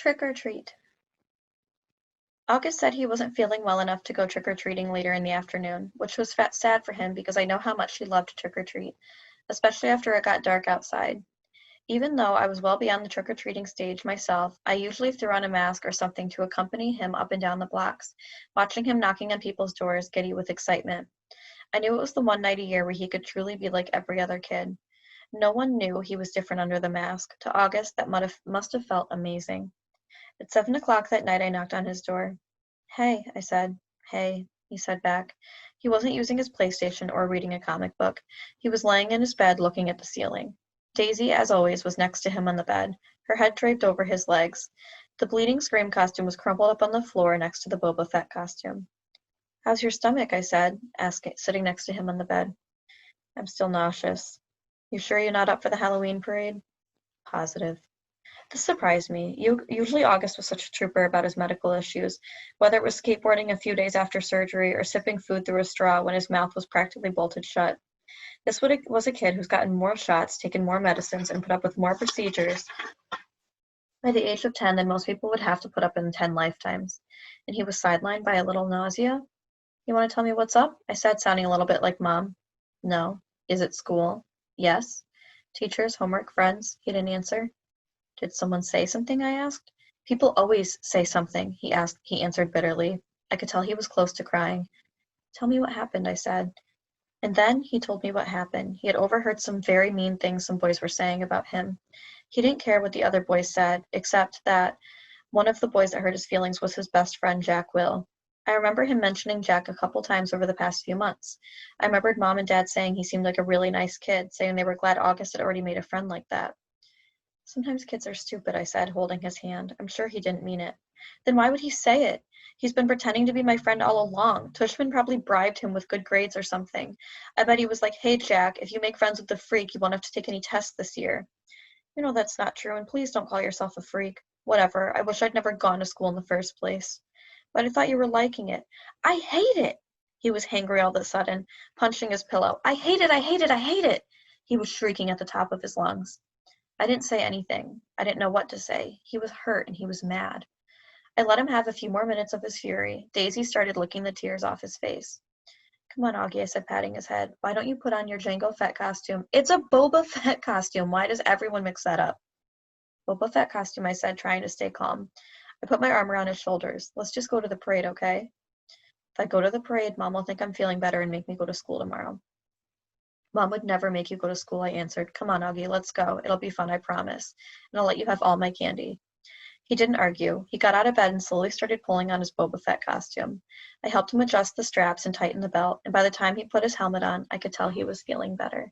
Trick or treat. August said he wasn't feeling well enough to go trick-or-treating later in the afternoon, which was sad for him because I know how much he loved trick-or-treat, especially after it got dark outside. Even though I was well beyond the trick-or-treating stage myself, I usually threw on a mask or something to accompany him up and down the blocks, watching him knocking on people's doors, giddy with excitement. I knew it was the one night a year where he could truly be like every other kid. No one knew he was different under the mask. To August, that must have felt amazing. At 7 o'clock that night, I knocked on his door. "Hey," I said. "Hey," he said back. He wasn't using his PlayStation or reading a comic book. He was laying in his bed looking at the ceiling. Daisy, as always, was next to him on the bed, her head draped over his legs. The bleeding Scream costume was crumpled up on the floor next to the Boba Fett costume. "How's your stomach?" I said, sitting next to him on the bed. "I'm still nauseous." "You sure you're not up for the Halloween parade?" "Positive." This surprised me. Usually August was such a trooper about his medical issues, whether it was skateboarding a few days after surgery or sipping food through a straw when his mouth was practically bolted shut. This was a kid who's gotten more shots, taken more medicines, and put up with more procedures by the age of 10 than most people would have to put up in 10 lifetimes. And he was sidelined by a little nausea. "You want to tell me what's up?" I said, sounding a little bit like Mom. "No." "Is it school?" "Yes." "Teachers, homework, friends?" He didn't answer. "Did someone say something?" I asked. "People always say something," he answered bitterly. I could tell he was close to crying. "Tell me what happened," I said. And then he told me what happened. He had overheard some very mean things some boys were saying about him. He didn't care what the other boys said, except that one of the boys that hurt his feelings was his best friend, Jack Will. I remember him mentioning Jack a couple times over the past few months. I remembered Mom and Dad saying he seemed like a really nice kid, saying they were glad August had already made a friend like that. "Sometimes kids are stupid," I said, holding his hand. I'm sure he didn't mean it. "Then why would he say it? He's been pretending to be my friend all along. Tushman probably bribed him with good grades or something. I bet he was like, 'Hey, Jack, if you make friends with the freak, you won't have to take any tests this year.' You know that's not true, and please don't call yourself a freak. Whatever, I wish I'd never gone to school in the first place. But I thought you were liking it." "I hate it!" He was hangry all of a sudden, punching his pillow. "I hate it, I hate it, I hate it!" He was shrieking at the top of his lungs. I didn't say anything. I didn't know what to say. He was hurt and he was mad. I let him have a few more minutes of his fury. Daisy started licking the tears off his face. "Come on, Augie," I said, patting his head. "Why don't you put on your Jango Fett costume?" "It's a Boba Fett costume. Why does everyone mix that up?" "Boba Fett costume," I said, trying to stay calm. I put my arm around his shoulders. "Let's just go to the parade, okay?" "If I go to the parade, Mom will think I'm feeling better and make me go to school tomorrow." "Mom would never make you go to school," I answered. "Come on, Augie, let's go. It'll be fun, I promise. And I'll let you have all my candy." He didn't argue. He got out of bed and slowly started pulling on his Boba Fett costume. I helped him adjust the straps and tighten the belt, and by the time he put his helmet on, I could tell he was feeling better.